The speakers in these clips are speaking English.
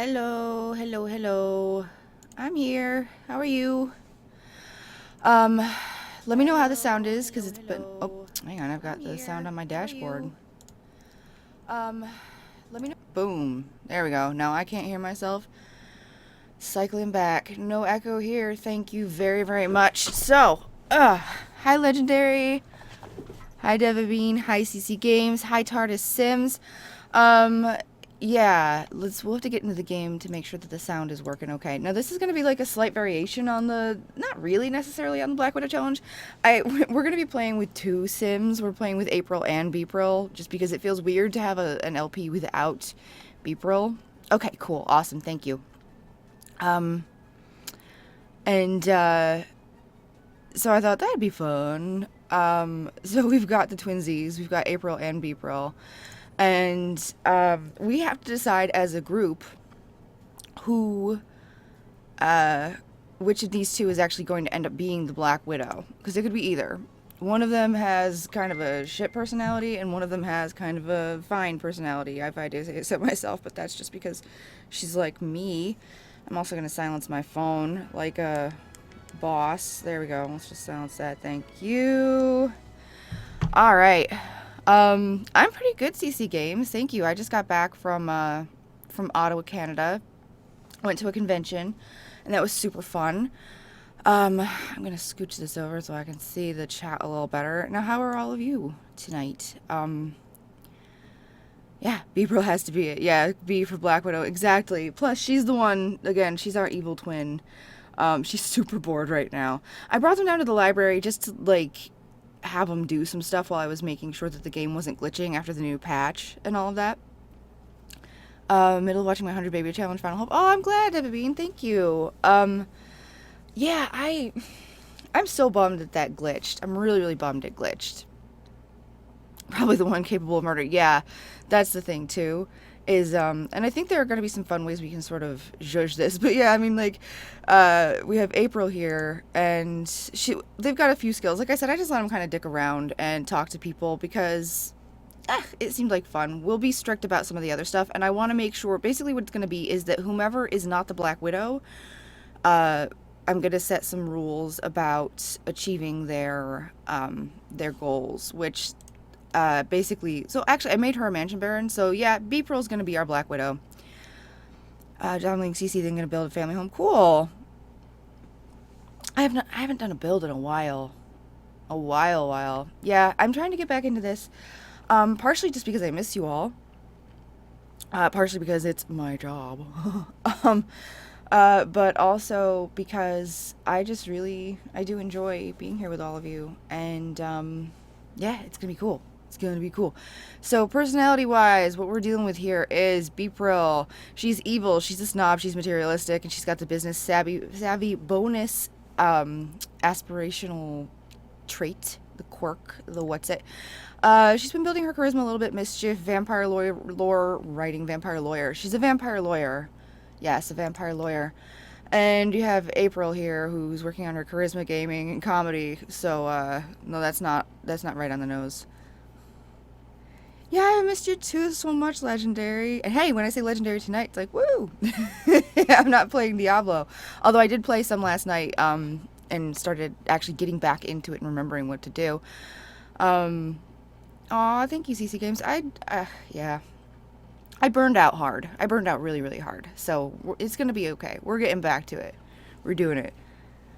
Hello, hello, hello. I'm here. How are you? Let me know how the sound is, because it's been... Oh, hang on, I've got the sound on my dashboard. Let me know... Boom. There we go. Now I can't hear myself. Cycling back. No echo here. Thank you very, very much. So, hi Legendary. Hi Devabean. Hi CC Games. Hi TARDIS Sims. Yeah, we'll have to get into the game to make sure that the sound is working okay. Now this is going to be like a slight variation on the, not really necessarily on the Black Widow challenge. We're going to be playing with two Sims. We're playing with April and Bpril, just because it feels weird to have an LP without Bpril. Okay, cool, awesome, thank you. So I thought that'd be fun. So we've got the twinsies, we've got April and Bpril. And we have to decide as a group which of these two is actually going to end up being the Black Widow. Because it could be either. One of them has kind of a shit personality, and one of them has kind of a fine personality, if I do say so myself, but that's just because she's like me. I'm also going to silence my phone like a boss. There we go. Let's just silence that. Thank you. All right. I'm pretty good, CC Games. Thank you. I just got back from Ottawa, Canada. Went to a convention, and that was super fun. I'm gonna scooch this over so I can see the chat a little better. Now, how are all of you tonight? Yeah, Bpril has to be it. Yeah, B for Black Widow. Exactly. Plus, she's the one, again, she's our evil twin. She's super bored right now. I brought them down to the library just to, like, have them do some stuff while I was making sure that the game wasn't glitching after the new patch and all of that. Middle of watching my 100 Baby Challenge Final Hope. Oh, I'm glad, Devabean. Thank you. Yeah, I'm so bummed that glitched. I'm really, really bummed it glitched. Probably the one capable of murder. Yeah, that's the thing, too. And I think there are going to be some fun ways we can sort of judge this. But yeah, I mean, like, we have April here, and they've got a few skills. Like I said, I just let them kind of dick around and talk to people because it seemed like fun. We'll be strict about some of the other stuff, and I want to make sure, basically what it's going to be is that whomever is not the Black Widow, I'm going to set some rules about achieving their goals, which... basically, so actually I made her a mansion baron, so yeah, Bpril's gonna be our Black Widow. John Ling CC then gonna build a family home. Cool. I haven't done a build in a while. Yeah, I'm trying to get back into this. Partially just because I miss you all. Partially because it's my job. But also because I do enjoy being here with all of you, and yeah, it's gonna be cool. It's going to be cool. So personality-wise, what we're dealing with here is Bpril. She's evil, she's a snob, she's materialistic, and she's got the business savvy bonus aspirational trait, the quirk, the what's it. She's been building her charisma a little bit, mischief, vampire lore writing, vampire lawyer. She's a vampire lawyer. Yes, a vampire lawyer. And you have April here, who's working on her charisma, gaming, and comedy. So, no, that's not right on the nose. Yeah, I missed you too so much, Legendary. And hey, when I say Legendary tonight, it's like, woo! I'm not playing Diablo. Although I did play some last night, and started actually getting back into it and remembering what to do. Aw, thank you, CC Games. Yeah. I burned out hard. I burned out really, really hard. So, it's gonna be okay. We're getting back to it. We're doing it.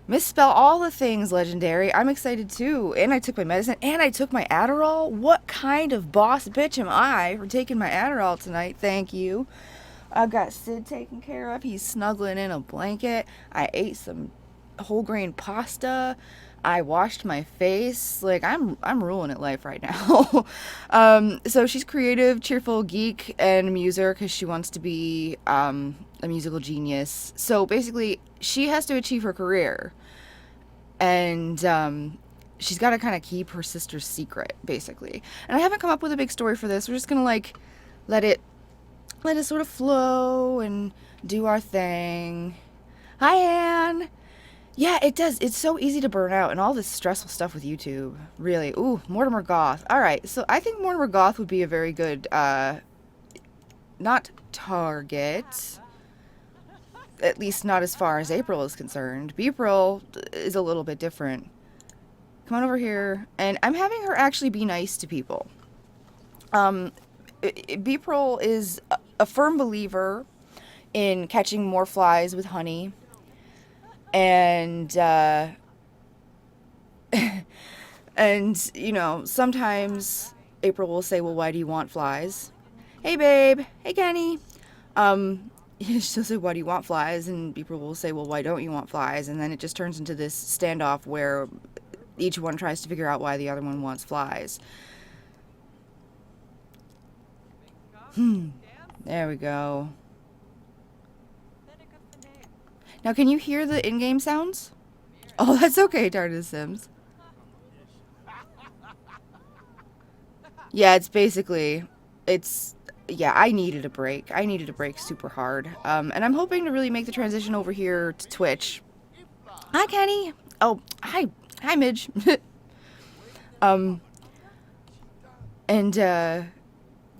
Misspell all the things, Legendary. I'm excited too. And I took my medicine. And I took my Adderall. What kind of boss bitch am I for taking my Adderall tonight? Thank you. I've got Sid taken care of. He's snuggling in a blanket. I ate some whole grain pasta. I washed my face. Like, I'm ruling it life right now. So she's creative, cheerful, geek, and muser because she wants to be a musical genius. So basically, she has to achieve her career. And she's got to kind of keep her sister's secret, basically. And I haven't come up with a big story for this. We're just going to, like, let it sort of flow and do our thing. Hi, Anne! Yeah, it does. It's so easy to burn out, and all this stressful stuff with YouTube. Really. Ooh, Mortimer Goth. Alright, so I think Mortimer Goth would be a very good, not target. At least not as far as April is concerned. Bpril is a little bit different. Come on over here. And I'm having her actually be nice to people. Bpril is a firm believer in catching more flies with honey. And, and, you know, sometimes April will say, well, why do you want flies? Hey, babe. Hey, Kenny. She'll say, why do you want flies? And Bpril will say, well, why don't you want flies? And then it just turns into this standoff where each one tries to figure out why the other one wants flies. There we go. Now, can you hear the in-game sounds? Oh, that's okay, Tarda Sims. Yeah, it's basically, yeah, I needed a break. I needed a break super hard. And I'm hoping to really make the transition over here to Twitch. Hi, Kenny. Oh, hi. Hi, Midge.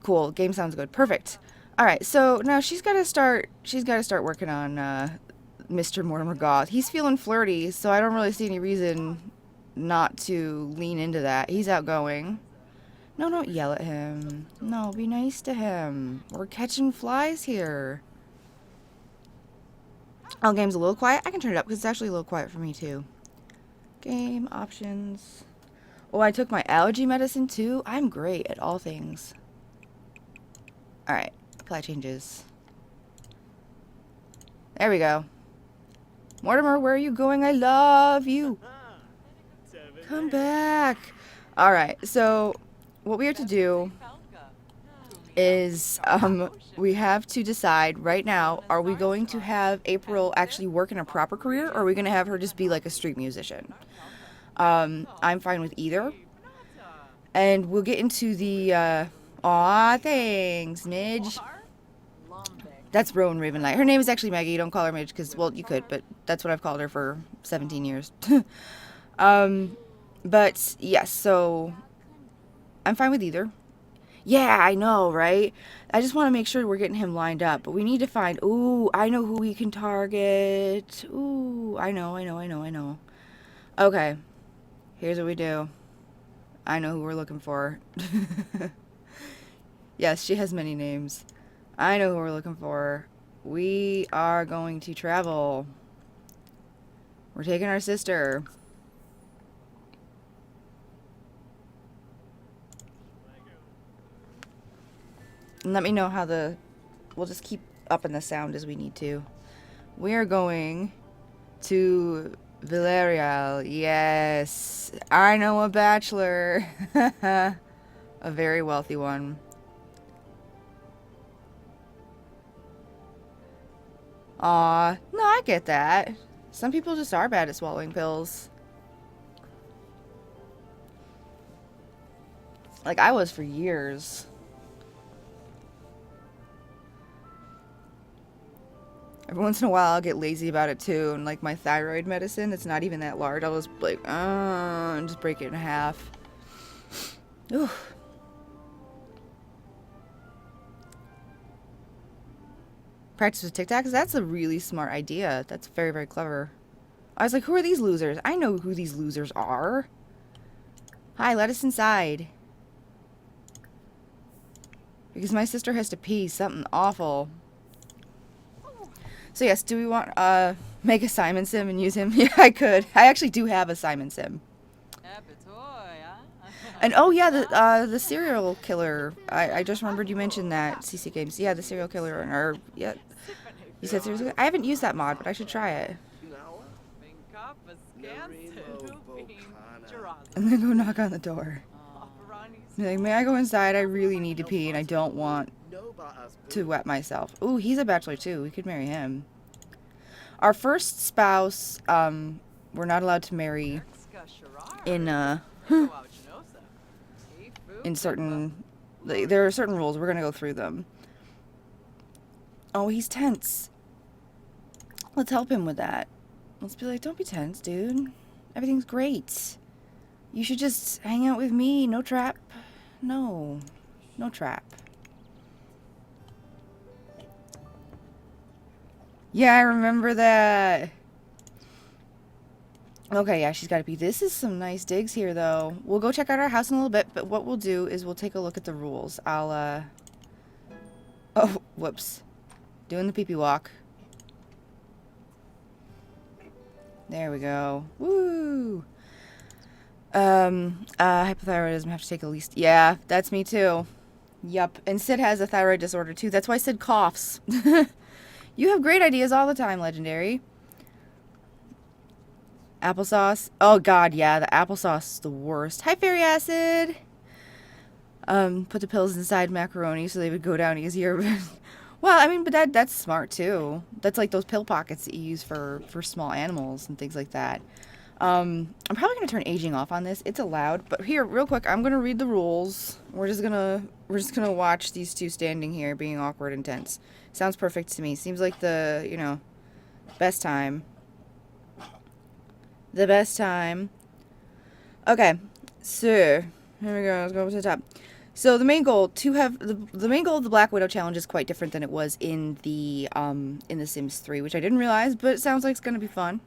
Cool. Game sounds good. Perfect. All right, so now she's got to start working on Mr. Mortimer Goth. He's feeling flirty, so I don't really see any reason not to lean into that. He's outgoing. No, don't yell at him. No, be nice to him. We're catching flies here. Oh, game's a little quiet. I can turn it up because it's actually a little quiet for me too. Game options. Oh, I took my allergy medicine too. I'm great at all things. Alright, apply changes. There we go. Mortimer, where are you going? I love you. Come back. Alright, so what we have to do is we have to decide right now, are we going to have April actually work in a proper career, or are we going to have her just be like a street musician? I'm fine with either. And we'll get into the aw, thanks, Midge. That's Rowan Ravenlight. Her name is actually Maggie. Don't call her Midge because, well, you could, but that's what I've called her for 17 years. But yes, so I'm fine with either. Yeah, I know, right? I just want to make sure we're getting him lined up, but we need to find, ooh, I know who we can target. Ooh, I know. Okay, here's what we do. I know who we're looking for. Yes, she has many names. I know who we're looking for. We are going to travel. We're taking our sister. And let me know how we'll just keep upping the sound as we need to. We are going to Villarreal. Yes, I know a bachelor. A very wealthy one. Aw, no, I get that. Some people just are bad at swallowing pills. Like I was for years. Every once in a while I'll get lazy about it too, and like my thyroid medicine, it's not even that large. I'll just like, and just break it in half. Ooh. Practice with TikTok? That's a really smart idea. That's very, very clever. I was like, who are these losers? I know who these losers are. Hi, let us inside. Because my sister has to pee. Something awful. So yes, do we want make a Simon Sim and use him? Yeah, I could. I actually do have a Simon Sim. And oh yeah, the serial killer. I just remembered you mentioned that, CC Games. Yeah, the serial killer. Or yeah, you said serial killer? I haven't used that mod, but I should try it. And then go knock on the door. Be like, may I go inside? I really need to pee, and I don't want to wet myself. Ooh, he's a bachelor too. We could marry him. Our first spouse, we're not allowed to marry in in certain, there are certain rules. We're gonna go through them. Oh, he's tense. Let's help him with that. Let's be like, don't be tense, dude. Everything's great. You should just hang out with me. No trap. No. No trap. Yeah, I remember that. Okay, yeah, she's got to be. This is some nice digs here, though. We'll go check out our house in a little bit, but what we'll do is we'll take a look at the rules. Oh, whoops. Doing the pee-pee walk. There we go. Woo! Hypothyroidism, have to take at least... Yeah, that's me, too. Yup. And Sid has a thyroid disorder, too. That's why Sid coughs. You have great ideas all the time, Legendary. Applesauce. Oh, God, yeah. The applesauce is the worst. Hi, Fairy Acid. Put the pills inside macaroni so they would go down easier. Well, I mean, but that's smart, too. That's like those pill pockets that you use for small animals and things like that. I'm probably going to turn aging off on this. It's allowed. But here, real quick, I'm going to read the rules. We're just going to watch these two standing here being awkward and tense. Sounds perfect to me. Seems like the, you know, best time. The best time. Okay. So, here we go. Let's go up to the top. So the main goal to have the main goal of the Black Widow challenge is quite different than it was in the Sims 3, which I didn't realize, but it sounds like it's going to be fun.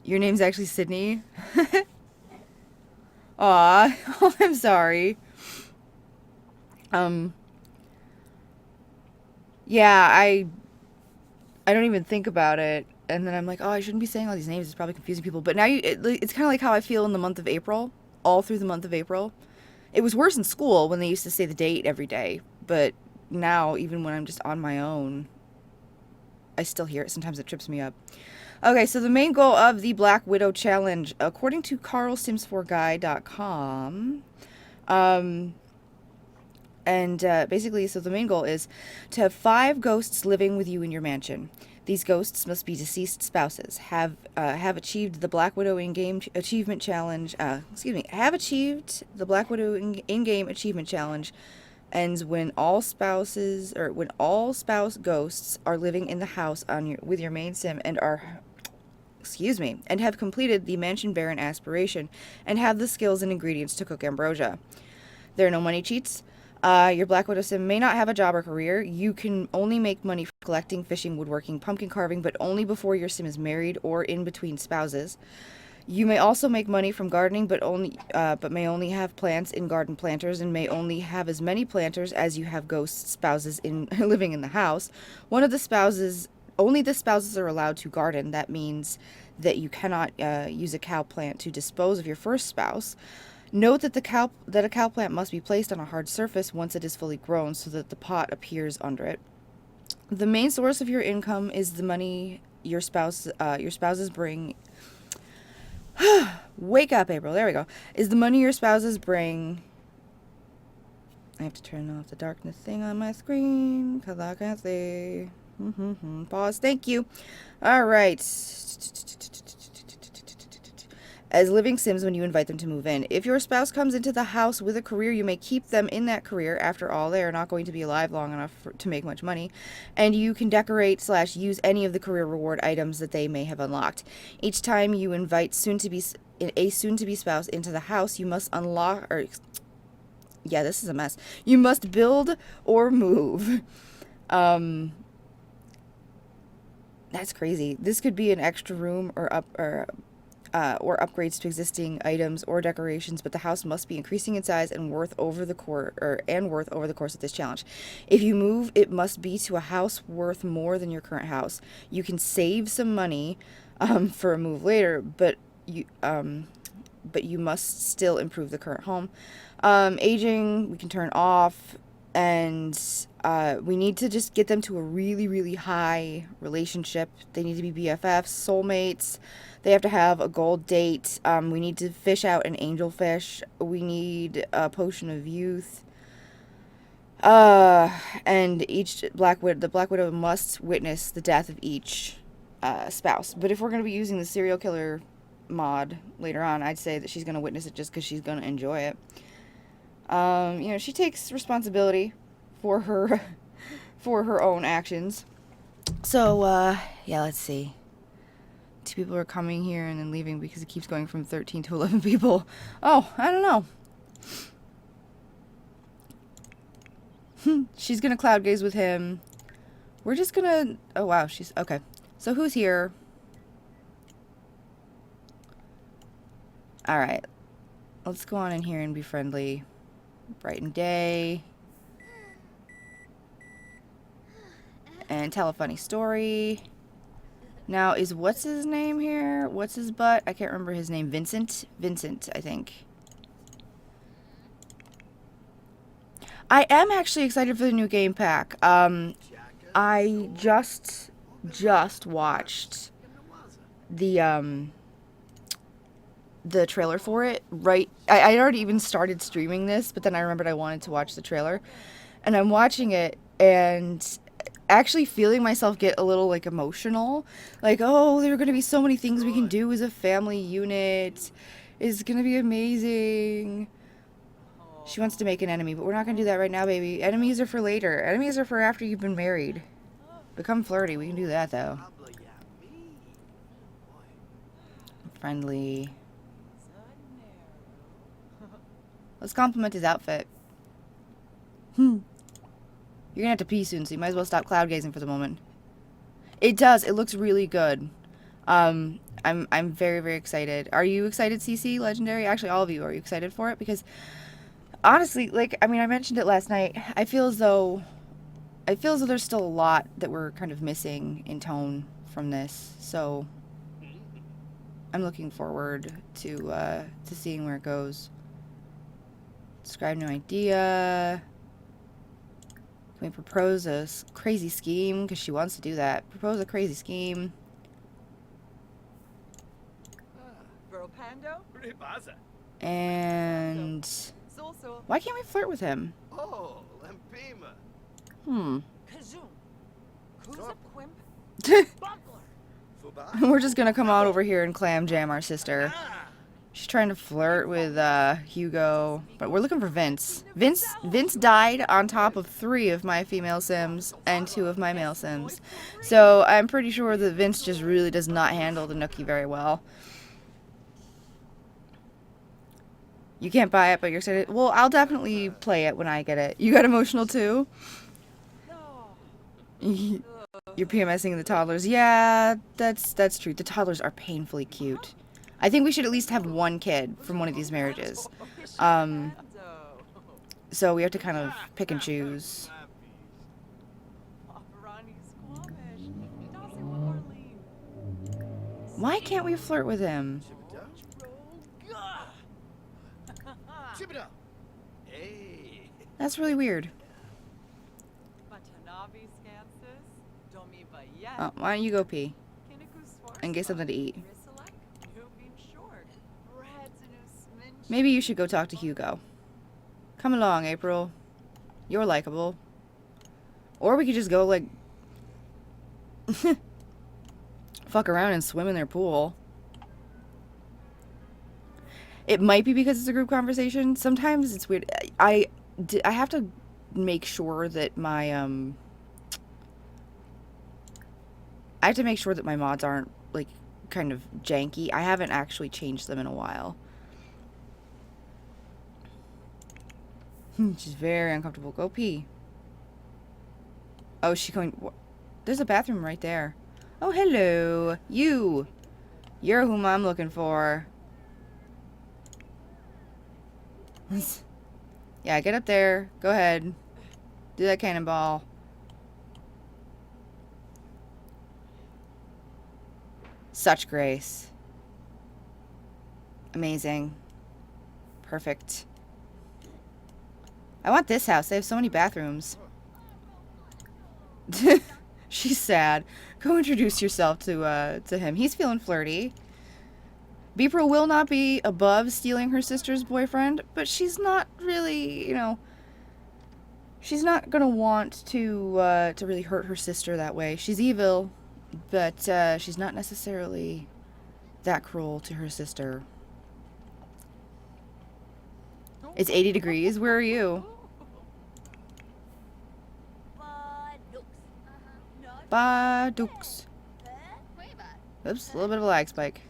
Your name's actually Sydney. Aw, oh, I'm sorry. Yeah, I don't even think about it, and then I'm like, oh, I shouldn't be saying all these names. It's probably confusing people. But now it's kind of like how I feel in the month of April, all through the month of April. It was worse in school when they used to say the date every day, but now even when I'm just on my own, I still hear it. Sometimes it trips me up. Okay, so the main goal of the Black Widow challenge, according to carlsims4guy.com, basically, so the main goal is to have 5 ghosts living with you in your mansion. These ghosts must be deceased spouses. Have achieved the Black Widow in-game achievement challenge. Have achieved the Black Widow in-game achievement challenge. Ends when all spouse ghosts are living in the house with your main sim and have completed the Mansion Baron aspiration and have the skills and ingredients to cook ambrosia. There are no money cheats. Your Black Widow sim may not have a job or career. You can only make money for collecting, fishing, woodworking, pumpkin carving, but only before your sim is married or in between spouses. You may also make money from gardening, but may only have plants in garden planters and may only have as many planters as you have ghost spouses living in the house. Only the spouses are allowed to garden. That means that you cannot use a cow plant to dispose of your first spouse. Note that a cow plant must be placed on a hard surface once it is fully grown so that the pot appears under it. The main source of your income is the money your spouses bring. Wake up, April. There we go. Is the money your spouses bring. I have to turn off the darkness thing on my screen because I can't see. Pause. Thank you. All right. As living sims when you invite them to move in. If your spouse comes into the house with a career, you may keep them in that career. After all, they are not going to be alive long enough to make much money. And you can decorate / use any of the career reward items that they may have unlocked. Each time you invite a soon-to-be spouse into the house, you must yeah, this is a mess. You must build or move. That's crazy. This could be an extra room or upgrades to existing items or decorations, but the house must be increasing in size and worth over the course of this challenge. If you move, it must be to a house worth more than your current house. You can save some money for a move later, but you must still improve the current home. Aging we can turn off, and we need to just get them to a really, really high relationship. They need to be BFFs, soulmates. They have to have a gold date. We need to fish out an angelfish. We need a potion of youth. And the Black Widow must witness the death of each spouse. But if we're going to be using the serial killer mod later on, I'd say that she's going to witness it just because she's going to enjoy it. She takes responsibility for her own actions. So, yeah, let's see. 2 people are coming here and then leaving because it keeps going from 13 to 11 people. Oh, I don't know. She's gonna cloud gaze with him. We're just gonna... Oh, wow. She's... Okay. So who's here? Alright. Let's go on in here and be friendly. Brighten day. And tell a funny story. Now, is what's his name here? What's his butt? I can't remember his name. Vincent? Vincent, I think. I am actually excited for the new game pack. I just watched the trailer for it, right? I already even started streaming this, but then I remembered I wanted to watch the trailer. And I'm watching it, and actually feeling myself get a little, like, emotional. Like, oh, there are going to be so many things we can do as a family unit. It's going to be amazing. She wants to make an enemy, but we're not going to do that right now, baby. Enemies are for later. Enemies are for after you've been married. Become flirty. We can do that, though. Friendly. Let's compliment his outfit. You're gonna have to pee soon, so you might as well stop cloud gazing for the moment. It does. It looks really good. I'm very, very excited. Are you excited, CC Legendary? Actually, all of you, are you excited for it? Because honestly, like, I mean, I mentioned it last night. I feel as though there's still a lot that we're kind of missing in tone from this. So I'm looking forward to seeing where it goes. Describe new idea. Can we propose a crazy scheme? Because she wants to do that. Propose a crazy scheme. And why can't we flirt with him? We're just gonna come out over here and clam jam our sister. She's trying to flirt with Hugo, but we're looking for Vince. Vince died on top of 3 of my female sims and 2 of my male sims. So I'm pretty sure that Vince just really does not handle the nookie very well. You can't buy it, but you're excited. Well, I'll definitely play it when I get it. You got emotional too? You're PMSing the toddlers. Yeah, that's true. The toddlers are painfully cute. I think we should at least have 1 kid from one of these marriages. So we have to kind of pick and choose. Why can't we flirt with him? That's really weird. Oh, why don't you go pee and get something to eat? Maybe you should go talk to Hugo. Come along, April. You're likable. Or we could just go, like, fuck around and swim in their pool. It might be because it's a group conversation. Sometimes it's weird. I have to make sure that my, I have to make sure that my mods aren't, like, kind of janky. I haven't actually changed them in a while. She's very uncomfortable. Go pee. Oh, she's going... There's a bathroom right there. Oh, hello. You. You're whom I'm looking for. Yeah, get up there. Go ahead. Do that cannonball. Such grace. Amazing. Perfect. I want this house. They have so many bathrooms. She's sad. Go introduce yourself to him. He's feeling flirty. Bpril will not be above stealing her sister's boyfriend, but she's not really, you know, she's not gonna want to really hurt her sister that way. She's evil, but she's not necessarily that cruel to her sister. It's 80 degrees. Where are you? Badooks. Oops, a little bit of a lag spike.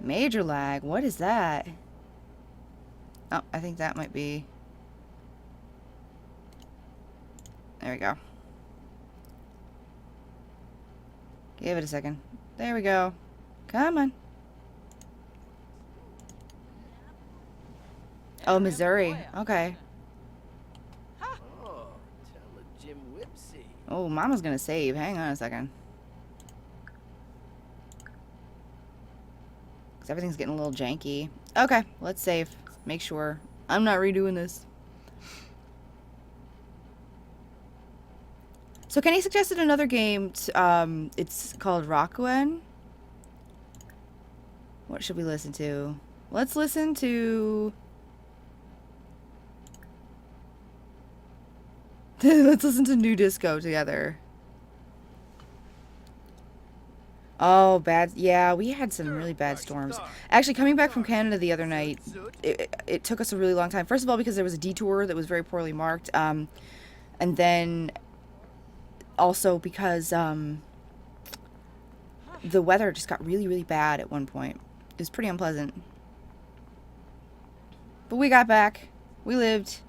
Major lag. What is that? Oh, I think that might be... There we go. Give it a second. There we go. Come on. Oh, Missouri. Okay. Oh, Mama's gonna save. Hang on a second. Because everything's getting a little janky. Okay, let's save. Make sure. I'm not redoing this. So Kenny suggested another game. It's called Rockwen. What should we listen to? Let's listen to... Let's listen to New Disco together. Oh, bad. Yeah, we had some really bad storms. Actually, coming back from Canada the other night, it took us a really long time. First of all, because there was a detour that was very poorly marked. And then also because the weather just got really, really bad at one point. It was pretty unpleasant. But we got back. We lived.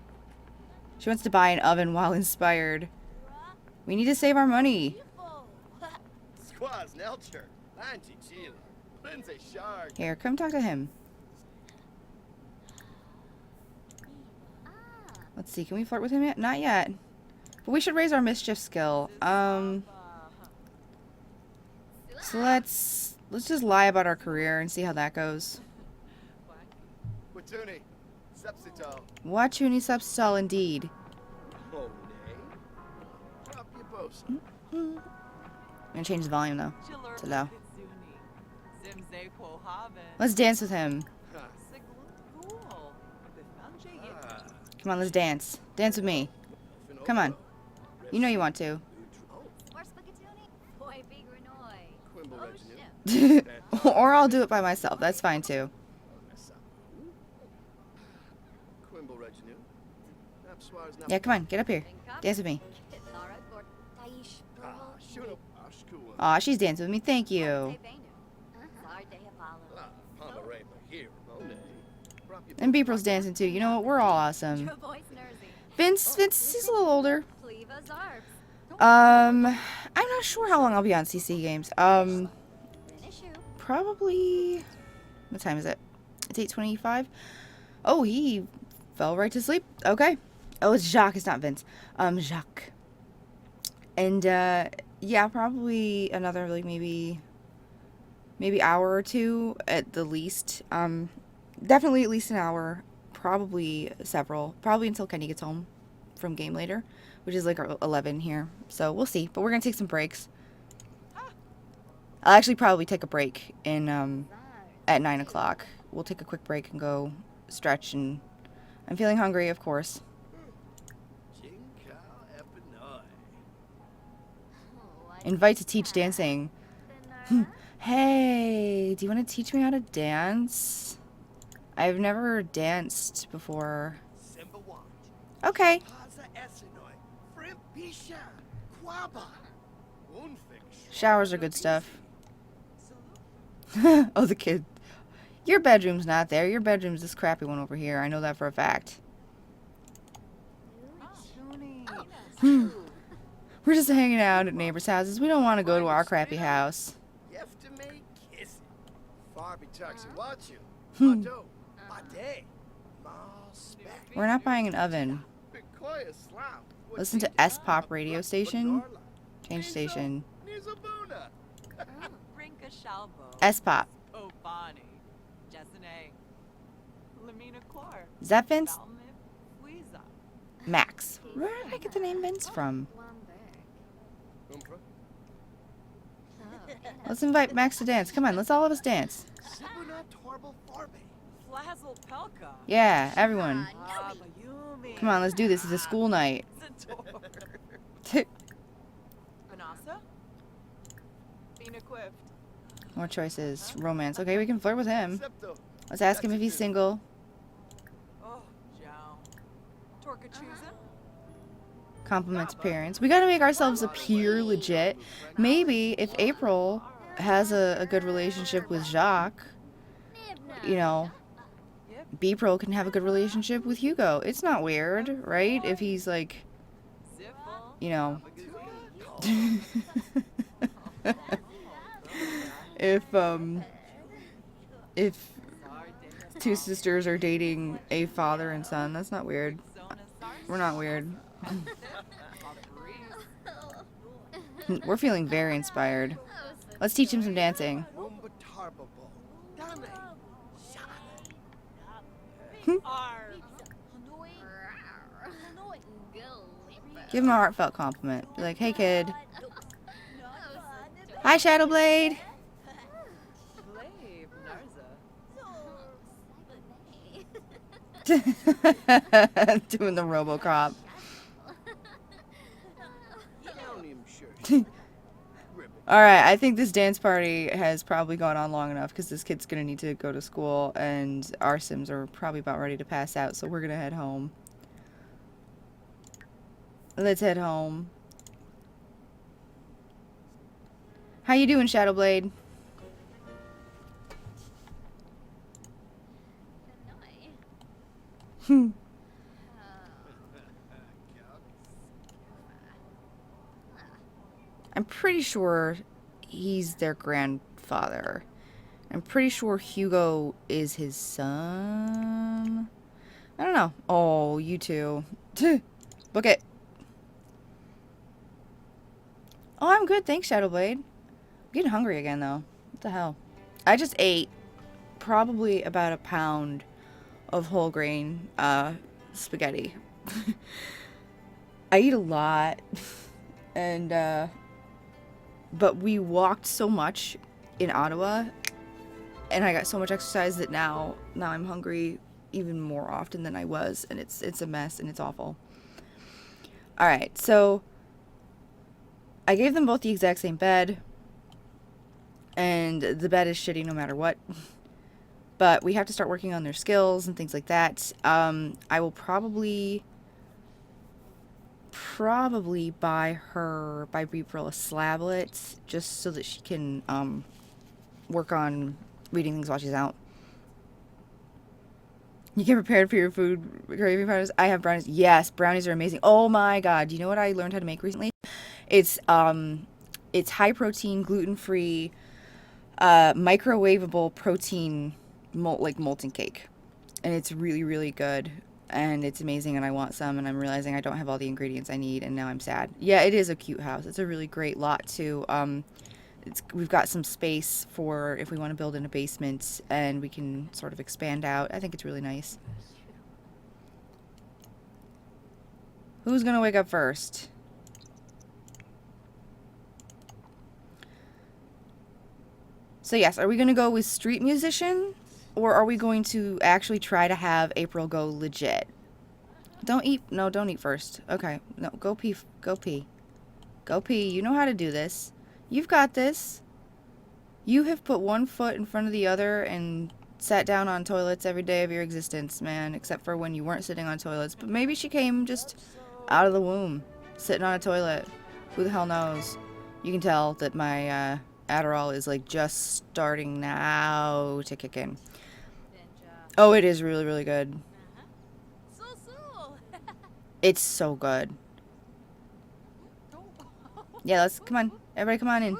She wants to buy an oven while inspired. We need to save our money. Here, come talk to him. Let's see, can we flirt with him yet? Not yet. But we should raise our mischief skill. So let's just lie about our career and see how that goes. Wachuni substol indeed. I'm gonna change the volume though to low. Let's dance with him. Come on, let's dance. Dance with me. Come on. You know you want to. Or I'll do it by myself. That's fine too. Yeah, come on. Get up here. Dance with me. Aw, she's dancing with me. Thank you. And Bpril's dancing too. You know what? We're all awesome. Vince, he's a little older. I'm not sure how long I'll be on CC games. Probably... What time is it? It's 8:25. Oh, he fell right to sleep. Okay. Oh, it's Jacques. It's not Vince. Jacques. And, yeah, probably another, like, maybe hour or two at the least. Definitely at least an hour. Probably several. Probably until Kenny gets home from game later, which is like 11 here. So we'll see. But we're going to take some breaks. I'll actually probably take a break in at 9 o'clock. We'll take a quick break and go stretch. And I'm feeling hungry, of course. Invite to teach dancing. Hey, do you want to teach me how to dance? I've never danced before. Okay. Showers are good stuff. Oh, the kid. Your bedroom's not there. Your bedroom's this crappy one over here. I know that for a fact. We're just hanging out at neighbors' houses. We don't want to go to our crappy house. We're not buying an oven. Listen to S-Pop radio station. Change station. S-Pop. Is that Vince? Max. Where did I get the name Vince from? Let's invite Max to dance. Come on, let's all of us dance. Yeah, everyone. Come on, let's do this. It's a school night. More choices. Romance. Okay, we can flirt with him. Let's ask him if he's single. Compliment appearance. We gotta make ourselves appear legit. Maybe if April has a good relationship with Jacques, you know, Bpril can have a good relationship with Hugo. It's not weird, right? If he's like, you know, if if two sisters are dating a father and son, that's not weird. We're not weird. We're feeling very inspired. Let's teach him some dancing. Give him a heartfelt compliment. Be like, hey kid. Hi Shadowblade. Doing the RoboCop. Alright, I think this dance party has probably gone on long enough because this kid's gonna need to go to school and our Sims are probably about ready to pass out, so we're gonna head home. Let's head home. How you doing, Shadowblade? I'm pretty sure he's their grandfather. I'm pretty sure Hugo is his son. I don't know. Oh, you two. Book it. Oh, I'm good. Thanks, Shadowblade. I'm getting hungry again, though. What the hell? I just ate probably about a pound of whole grain spaghetti. I eat a lot. And, but we walked so much in Ottawa, and I got so much exercise that now I'm hungry even more often than I was, and it's a mess and it's awful. All right, so I gave them both the exact same bed, and the bed is shitty no matter what. But we have to start working on their skills and things like that. I will probably buy Bpril a slablet just so that she can work on reading things while she's out. You get prepared for your food craving brownies. I have brownies. Yes, brownies are amazing. Oh my god, do you know what I learned how to make recently? It's high protein, gluten free, microwavable protein molten cake, and it's really, really good. And it's amazing, and I want some, and I'm realizing I don't have all the ingredients I need, and now I'm sad. Yeah, it is a cute house. It's a really great lot, too. We've got some space for if we want to build in a basement, and we can sort of expand out. I think it's really nice. Who's gonna wake up first? So yes, are we gonna go with street musician? Or are we going to actually try to have April go legit? Don't eat. No, don't eat first. Okay. No, go pee. Go pee. Go pee. You know how to do this. You've got this. You have put one foot in front of the other and sat down on toilets every day of your existence, man. Except for when you weren't sitting on toilets. But maybe she came just out of the womb, sitting on a toilet. Who the hell knows? You can tell that my Adderall is like just starting now to kick in. Oh, it is really, really good. It's so good. Yeah, come on. Everybody come on in.